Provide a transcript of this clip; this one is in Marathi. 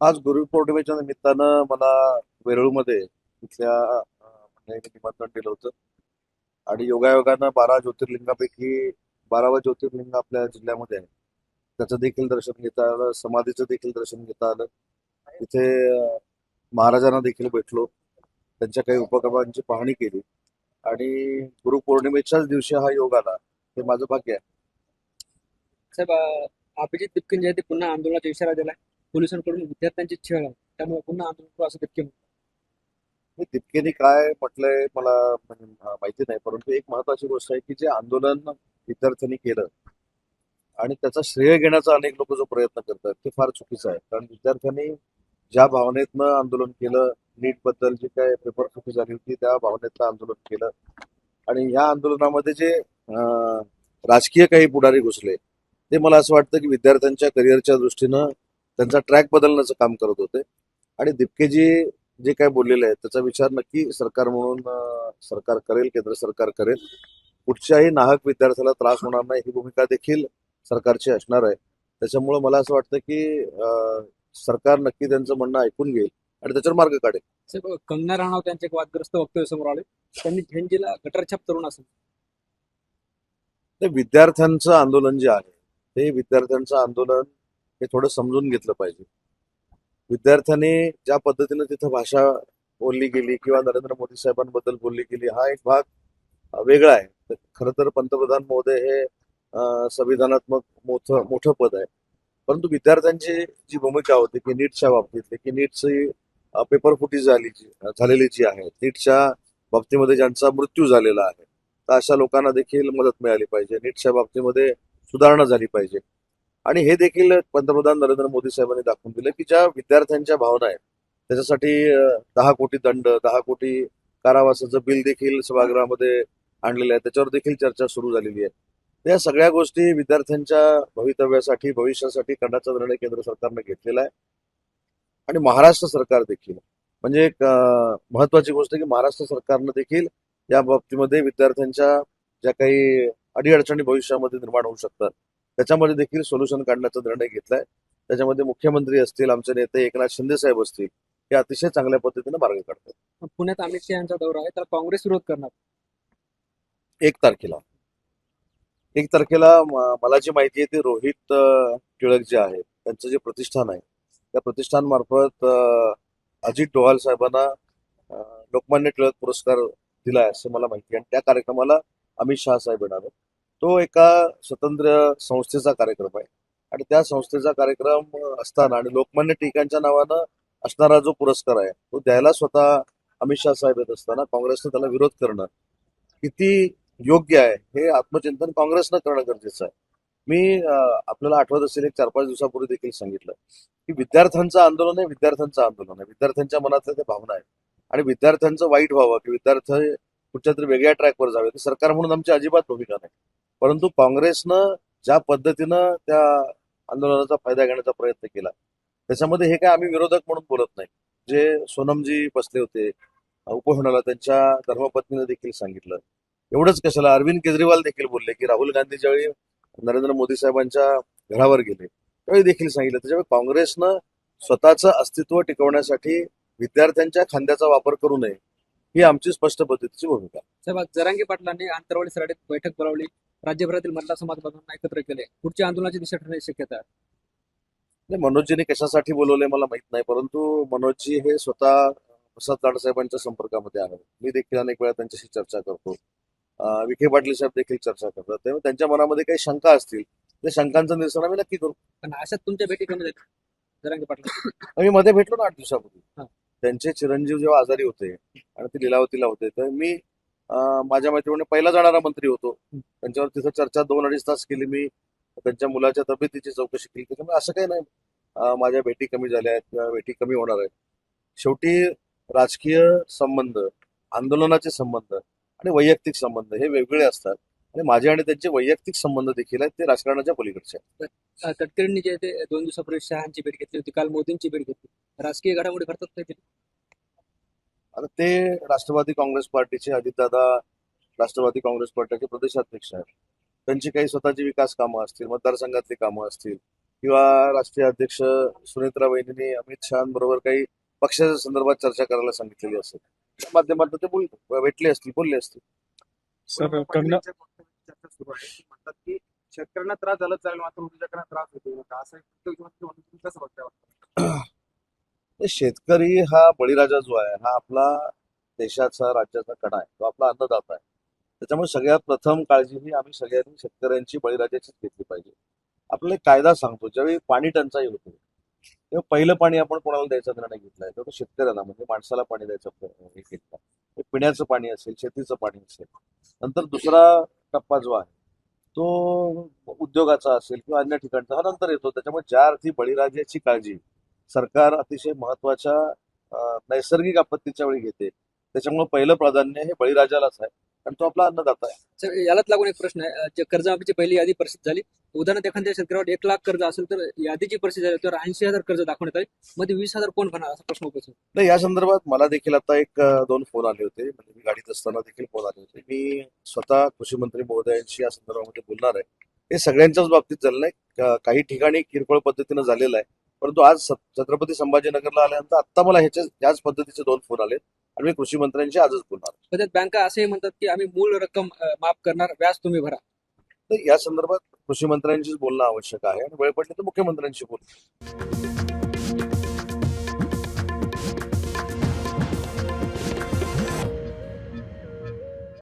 आज गुरुपौर्णिमेच्या निमित्तानं मला वेरूळमध्ये इथल्या मंडळींनी निमंत्रण दिलं होतं आणि योगायोगानं 12 ज्योतिर्लिंग आपल्या जिल्ह्यामध्ये आहे. त्याचं देखील दर्शन घेता आलं, समाधीचं देखील दर्शन घेता आलं. तिथे महाराजांना देखील भेटलो, त्यांच्या काही उपक्रमांची पाहणी केली आणि गुरुपौर्णिमेच्याच दिवशी हा योग आला, हे माझं भाग्य आहे. साहेब, अभिजित बिपकिन जे आहे ते पुन्हा आंदोलनाचा इशारा दिलाय. पोलिसांकडून विद्यार्थ्यांची छळ आहे, त्यामुळे पुन्हा आंदोलन करू असं बिपकिन म्हणतात. मी तितकेनी काय म्हटलंय मला म्हणजे माहिती नाही, परंतु एक महत्वाची गोष्ट आहे की जे आंदोलन विद्यार्थ्यांनी केलं आणि त्याचा श्रेय घेण्याचा अनेक लोक जो प्रयत्न करतात ते फार चुकीचं आहे. कारण विद्यार्थ्यांनी ज्या भावनेतनं आंदोलन केलं, नीट बद्दल जी काय पेपरफुटी झाली होती त्या भावनेतनं आंदोलन केलं आणि ह्या आंदोलनामध्ये जे राजकीय काही पुढारी घुसले ते मला असं वाटतं की विद्यार्थ्यांच्या करिअरच्या दृष्टीनं त्यांचा ट्रॅक बदलण्याचं काम करत होते. आणि दिपकेजी जे काय बोललेले आहेत त्याचा विचार नक्की सरकार म्हणून सरकार करेल, केंद्र सरकार करेल. कुठच्याही नाहक विद्यार्थ्याला त्रास होणार नाही ही भूमिका देखील सरकारची असणार आहे. त्याच्यामुळे मला असं वाटतं की सरकार नक्की त्यांचं म्हणणं ऐकून घेईल आणि त्याच्यावर मार्ग काढेल. साहेब, कंगना राणावत यांचे एक वादग्रस्त वक्तव्य समोर आले. त्यांनी झेंजीला गटारछाप तरुण असं. ते विद्यार्थ्यांचं आंदोलन जे आहे ते विद्यार्थ्यांचं आंदोलन हे थोडं समजून घेतलं पाहिजे. विद्यार्थ्यांनी ज्या पद्धतीनं तिथं भाषा बोलली गेली किंवा नरेंद्र मोदी साहेबांबद्दल बोलली गेली हा एक भाग वेगळा आहे. खरं तर पंतप्रधान महोदय हे संविधानात्मक मोठं मोठं पद आहे. परंतु विद्यार्थ्यांची जी भूमिका होती की नीटच्या बाबतीतली की नीटची पेपरफुटी झालेली जी आहे, नीटच्या बाबतीमध्ये ज्यांचा मृत्यू झालेला आहे, तर अशा लोकांना देखील मदत मिळाली पाहिजे. नीटच्या बाबतीमध्ये सुधारणा झाली पाहिजे. आणि हे देखील पंतप्रधान नरेंद्र मोदी साहेबांनी दाखवून दिलं की ज्या विद्यार्थ्यांच्या भावना आहेत त्याच्यासाठी 10 कोटी दंड, 10 कोटी कारावासाचं बिल देखील सभागृहामध्ये आणलेलं आहे. त्याच्यावर देखील चर्चा सुरू झालेली आहे. या सगळ्या गोष्टी विद्यार्थ्यांच्या भवितव्यासाठी, भविष्यासाठी करण्याचा निर्णय केंद्र सरकारने घेतलेला आहे. आणि महाराष्ट्र सरकार देखील म्हणजे एक महत्वाची गोष्ट आहे की महाराष्ट्र सरकारनं देखील या बाबतीमध्ये विद्यार्थ्यांच्या ज्या काही अडीअडचणी भविष्यामध्ये निर्माण होऊ शकतात त्याच्यामध्ये देखील सोल्युशन काढण्याचा निर्णय घेतलाय. त्याच्यामध्ये मुख्यमंत्री असतील, आमचे नेते एकनाथ शिंदे साहेब असतील, हे अतिशय चांगल्या पद्धतीने मार्ग काढतात. पुण्यात अमित शहा यांचा दौरा आहे, त्याला काँग्रेस विरोध करणार. 1 तारखेला 1 तारखेला मला जी माहिती आहे ती रोहित टिळक जे आहे त्यांचं जे प्रतिष्ठान आहे त्या प्रतिष्ठान मार्फत अजित डोवाल साहेबांना लोकमान्य टिळक पुरस्कार दिलाय असं मला माहिती आहे आणि त्या कार्यक्रमाला अमित शहा साहेब येणार आहेत. तो एका स्वतंत्र संस्थेचा कार्यक्रम आहे आणि त्या संस्थेचा कार्यक्रम असताना आणि लोकमान्य टिळकांच्या नावानं असणारा जो पुरस्कार आहे तो द्यायला स्वतः अमित शहा साहेब येत असताना काँग्रेसनं त्याला विरोध करणं किती योग्य आहे हे आत्मचिंतन काँग्रेसनं करणं गरजेचं आहे. मी आपल्याला आठवत असेल एक 4-5 दिवसापूर्वी देखील सांगितलं की विद्यार्थ्यांचं आंदोलन आहे, विद्यार्थ्यांचं आंदोलन आहे, विद्यार्थ्यांच्या मनातल्या त्या भावना आहेत आणि विद्यार्थ्यांचं वाईट व्हावं की विद्यार्थी कुठच्या तरी वेगळ्या ट्रॅकवर जावे तर सरकार म्हणून आमची अजिबात भूमिका नाही. परंतु काँग्रेसनं ज्या पद्धतीनं त्या आंदोलनाचा फायदा घेण्याचा प्रयत्न केला त्याच्यामध्ये हे काय आम्ही विरोधक म्हणून बोलत नाही. जे सोनमजी बसले होते उपोषणाला त्यांच्या धर्मपत्नीने देखील सांगितलं. एवढंच कशाला अरविंद केजरीवाल देखील बोलले की राहुल गांधी ज्यावेळी नरेंद्र मोदी साहेबांच्या घरावर गेले त्यावेळी देखील सांगितलं. त्याच्यामुळे काँग्रेसनं स्वतःचं अस्तित्व टिकवण्यासाठी विद्यार्थ्यांच्या खांद्याचा वापर करू नये ही आमची स्पष्ट पद्धतीची भूमिका आहे. साहेब, आज जरांगे पाटलांनी आंतरवाली सराटीत बैठक बोलावली. राज्यभरातील मराठा समाज बांधवांना एकत्र केले. पुढच्या आंदोलनाची दिशा ठरण्याची शक्यता आहे. मनोजजींनी कशासाठी बोलवले मला माहित नाही, परंतु मनोजजी हे स्वतः प्रसाद लाडसाहेबांच्या संपर्कामध्ये आहे. मी देखील अनेक वेळा त्यांच्याशी चर्चा करतो. विखे पाटील साहेब देखील चर्चा करतात. तेव्हा त्यांच्या मनामध्ये काही शंका असतील त्या शंकांचं निरसन आम्ही नक्की करू. पण अशात तुमच्या भेटी कमी झाल्या जरांगे पाटला. आम्ही मध्ये भेटलो ना 8 दिवसापूर्वी. हा. त्यांचे चिरंजीव जेव्हा आजारी होते आणि ते लिलावतीला होते तर मी माझ्या मैत्रिणी पहिला जाणारा मंत्री होतो. त्यांच्यावर तिथं चर्चा 2-2.5 तास केली. मी त्यांच्या मुलाच्या तब्येतीची चौकशी केली. त्याच्यामुळे असं काही नाही माझ्या भेटी कमी झाल्या आहेत किंवा भेटी कमी होणार आहेत. शेवटी राजकीय संबंध, आंदोलनाचे संबंध आणि वैयक्तिक संबंध हे वेगवेगळे असतात आणि माझे आणि त्यांचे वैयक्तिक संबंध देखील आहेत ते राजकारणाच्या पलीकडचे आहेत. तटकरेंनी जे ते 2 दिवसापूर्वी शहांची भेट घेतली होती, काल मोदींची भेट घेतली. राजकीय घडामोडी करतात नाही ते. आता ते राष्ट्रवादी काँग्रेस पार्टीचे अजितदादा राष्ट्रवादी काँग्रेस पार्टीचे प्रदेशाध्यक्ष आहेत. त्यांची काही स्वतःची विकास कामं असतील, मतदारसंघातली कामं असतील, किंवा राष्ट्रीय अध्यक्ष सुनेत्रा वहिनींनी अमित शहाबरोबर काही पक्षाच्या संदर्भात चर्चा करायला सांगितलेली असेल त्या माध्यमातून ते भेटले असतील, बोलले असतील. सर पाटील कंगना यांच्या वक्तव्याची चर्चा सुरू आहे ती म्हणतात की शेतकऱ्यांना त्रास झाला चालेल मात्र उद्योजकांना त्रास होतो नका असं एक वक्तव्य तुम्ही कसं बघताय? ते शेतकरी हा बळीराजा जो आहे हा आपला देशाचा राज्याचा कणा आहे, तो आपला अन्नदाता आहे. त्याच्यामुळे सगळ्यात प्रथम काळजी ही आम्ही सगळ्यांनी शेतकऱ्यांची बळीराजाचीच घेतली पाहिजे. आपल्याला एक कायदा सांगतो, ज्यावेळी पाणी टंचाई होते तेव्हा पहिलं पाणी आपण कोणाला द्यायचा निर्णय घेतलाय तो शेतकऱ्यांना, म्हणजे माणसाला पाणी द्यायचा हे घेतला. ते पिण्याचं पाणी असेल, शेतीचं पाणी असेल. नंतर दुसरा टप्पा जो आहे तो उद्योगाचा असेल किंवा अन्य ठिकाणचा हा नंतर येतो. त्याच्यामुळे ज्या अर्थी बळीराजाची काळजी सरकार अतिशय महत्वाच्या नैसर्गिक आपत्तीच्या वेळी घेते, त्याच्यामुळे पहिलं प्राधान्य हे बळीराजालाच आहे, कारण तो आपला अन्नदाता आहे. सर यालाच लागून एक प्रश्न आहे, जे कर्जमाफीची पहिली यादी प्रसिद्ध झाली. उदाहरणार्थ एखाद्या शेतकऱ्यावर 1 लाख कर्ज असेल तर यादीची परिस्थिती झाली तर 80,000 कर्ज दाखवण्यात आले, मध्ये 20,000 कोण भरणार असा प्रश्न उपस्थित होतो. नाही, या संदर्भात मला देखील आता एक दोन फोन आले होते, म्हणजे मी गाडीत असताना देखील फोन आले होते. मी स्वतः कृषी मंत्री महोदयांशी या संदर्भामध्ये बोलणार आहे. हे सगळ्यांच्याच बाबतीत झालं नाही, काही ठिकाणी किरकोळ पद्धतीनं झालेलं आहे, परंतु आज छत्रपती संभाजीनगरला आल्यानंतर आता मला याच पद्धतीचे 2 फोन आले आणि मी कृषी मंत्र्यांशी आजच बोलणार. पण त्यात बँका असंही म्हणतात की आम्ही मूळ रक्कम माफ करणार, व्याज तुम्ही भरा. तर या संदर्भात कृषी मंत्र्यांशीच बोलणं आवश्यक आहे आणि वेळ पडली तर मुख्यमंत्र्यांशी बोलू.